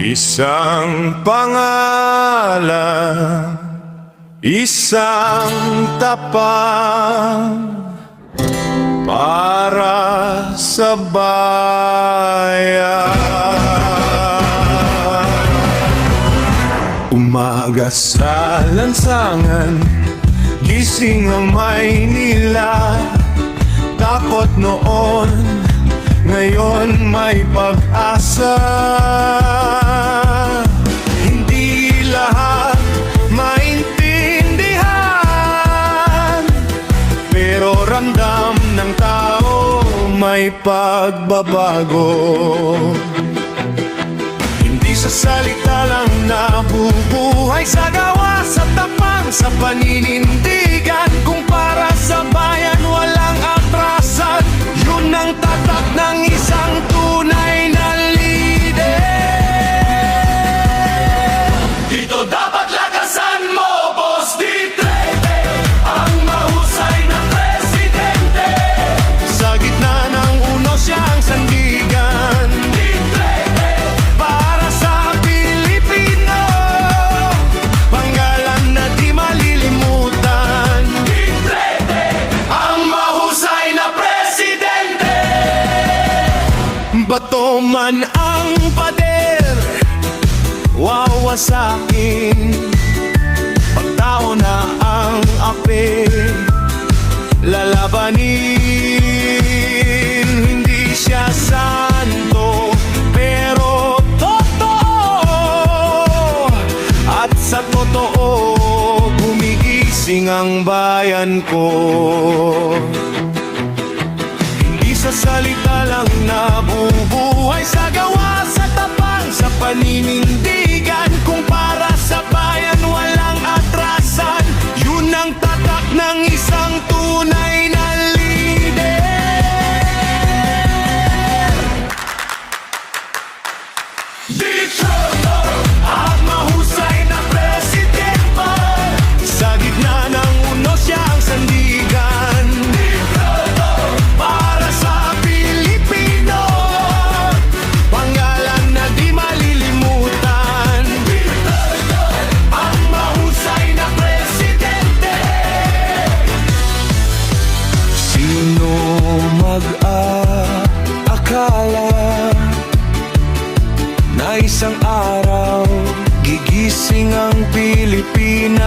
Isang pangalan, isang tapat para sa bayan. Umaga sa lansangan, gising ang Maynila. Takot noon, ngayon may pag-asa. Hindi lahat maintindihan, pero ramdam ng tao may pagbabago. Hindi sa salita lang nabubuhay, sa gawa, sa tapang, sa paninindigan. Kung para sa bayan walang atrasan, yun ang tatak ng isang tunay na leader. Dito dapat lakasan mo, Boss Ditrete, ang mahusay na presidente. Sa gitna ng uno siyang sandigan, Ditrete, para sa Pilipino. Panggalan na di malilimutan, Ditrete, ang mahusay na presidente. Bato man ang pader, wawasakin. Pagtao na ang ape, lalabanin. Hindi siya santo, pero totoo. At sa totoo, gumigising ang bayan ko. Hindi sa salita lang nabubuhay, sa gawa, sa tapang, sa paninindigan. Kung para sa bayan walang atrasan, yun ang tatak ng isang tunay na leader. Dito ang mahusay na presidente, sa gitna ng uno siyang sandigan. Para sa Pilipino, panggalan na di malilimutan, ang mahusay na presidente. Sino mag-aakala na isang araw gigising ang Pilipinas?